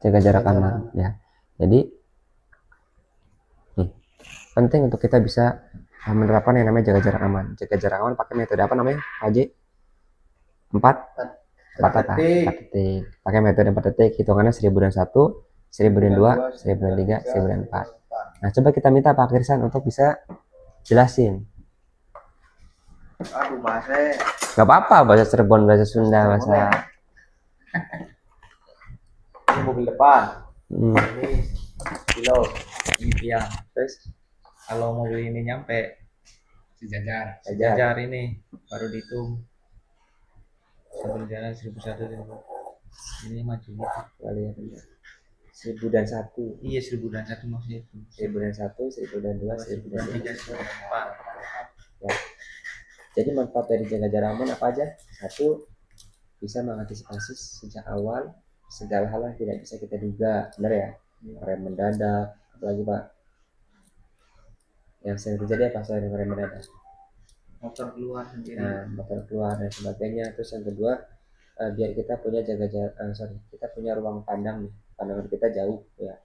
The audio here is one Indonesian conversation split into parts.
jaga jarak aman ya. Jadi penting untuk kita bisa menerapkan yang namanya jaga jarak aman. Jaga jarak aman pakai metode apa namanya, Pak Haji? 4 detik. Pakai metode 4 detik, hitungannya 1001, 1002, 1003, 1004. Nah, coba kita minta Pak Kirsan untuk bisa jelasin. Aduh, bahasa Gak apa-apa, bahasa Cirebon, bahasa Sunda, bahasa ini mobil depan. ini Kilo ini tiang. terus Kalau mobil ini nyampe sejajar ini baru dihitung. Sebelum jalan 1001 ini maju gitu. kali ya, 1000 dan 1. Iya 1001 maksudnya itu. 1000 dan 1, 1000 dan 2, 1000 dan 3. 1004. Ya. Jadi manfaat dari jaga jarak aman apa aja? 1, bisa mengantisipasi sejak awal segala hal yang tidak bisa kita duga, benar ya? Rem mendadak, apalagi Pak? Yang sering terjadi apa selain rem mendadak? Motor keluar sendiri. Nah, motor keluar dan sebagainya. Terus yang kedua, biar kita punya kita punya ruang pandang nih, pandangan kita jauh ya,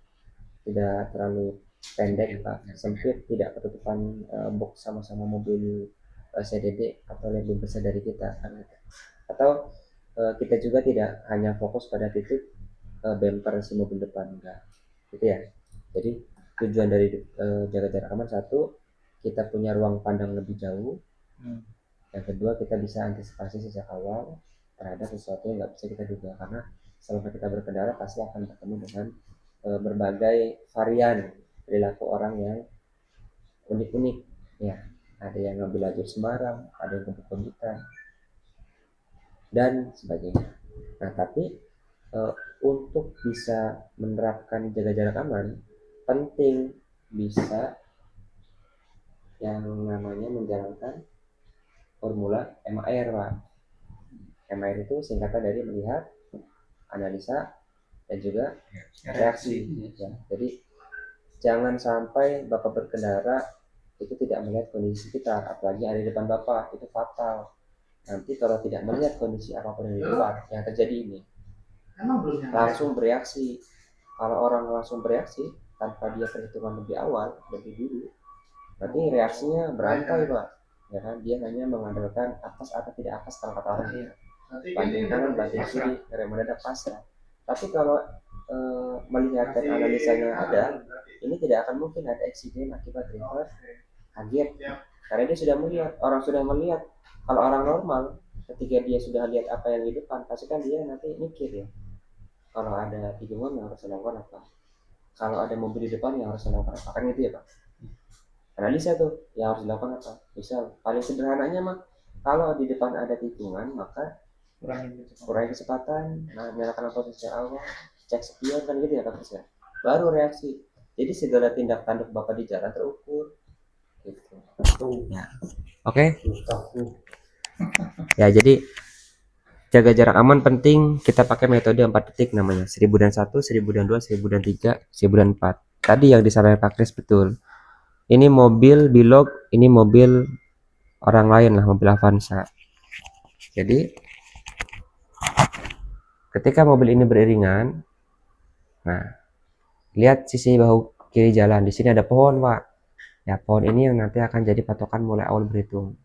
tidak terlalu pendek Pak, sempit, tidak ketutupan box sama-sama mobil CDD atau lebih besar dari kita kan gitu. Atau kita juga tidak hanya fokus pada titik bumper si mobil depan, enggak gitu ya. Jadi tujuan dari jaga jarak aman, 1, kita punya ruang pandang lebih jauh. Yang kedua, kita bisa antisipasi sejak awal terhadap sesuatu yang nggak bisa kita duga, karena selama kita berkendara pasti akan bertemu dengan berbagai varian perilaku orang yang unik-unik ya. Ada yang ngambil lajur sembarang, ada yang kebut-kebutan dan sebagainya. Nah, tapi untuk bisa menerapkan jaga jarak aman, penting bisa yang namanya menjalankan formula MAR Pak. MAR itu singkatan dari melihat, analisa, dan juga reaksi ya. Jadi jangan sampai Bapak berkendara itu tidak melihat kondisi sekitar, apalagi ada di depan Bapak, itu fatal. Nanti kalau tidak melihat kondisi apapun yang di depan, yang terjadi ini langsung bereaksi. Kalau orang langsung bereaksi tanpa dia perhitungan lebih awal, lebih dulu, berarti reaksinya berantai Pak ya kan. Dia hanya mengandalkan apes atau tidak apes, kalau kata orang ya, banting kanan banting kiri, rem mendadak pasrah. Tapi kalau melihat dan analisanya ada, ini tidak akan mungkin ada eksiden akibat driver kaget, karena dia sudah melihat. Orang sudah melihat. Kalau orang normal, ketika dia sudah lihat apa yang di depan, pasti kan dia nanti mikir ya, kalau ada tikungan yang harus dilakukan apa, kalau ada mobil di depan yang harus dilakukan apa, kan gitu ya Pak. Analisa tuh yang harus dilakukan apa. Misal paling sederhananya mah, kalau di depan ada tikungan, maka kurangi kecepatan, nyalakan lampu sejak awal, cek spion kan gitu ya Pak ya. Baru reaksi. Jadi segala tindak tanduk Bapak di jalan terukur gitu. Ya. Oke. Ya, jadi jaga jarak aman penting, kita pakai metode 4 detik namanya, 1000 dan 1, 1000 dan 2, 1000 dan 3, 1000 dan 4. Tadi yang disampaikan Pak Kris betul. Ini mobil Bilog, ini mobil orang lain lah, mobil Avanza. Jadi ketika mobil ini beriringan, nah lihat sisi bahu kiri jalan, di sini ada pohon Pak ya. Pohon ini yang nanti akan jadi patokan mulai awal berhitung.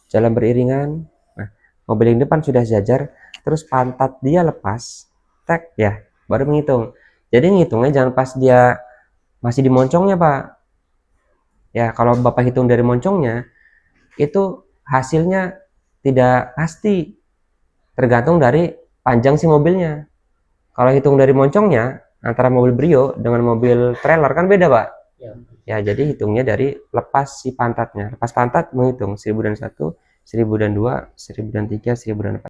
Jalan beriringan, nah mobil yang depan sudah sejajar, terus pantat dia lepas, tek ya, baru menghitung. Jadi ngitungnya jangan pas dia masih di moncongnya Pak ya. Kalau Bapak hitung dari moncongnya, itu hasilnya tidak pasti, tergantung dari panjang si mobilnya. Kalau hitung dari moncongnya, antara mobil Brio dengan mobil trailer kan beda Pak ya. Jadi hitungnya dari lepas si pantatnya. Lepas pantat menghitung 1000 dan 1, 1000 dan 2, 1000 dan 3, 1000 dan 4.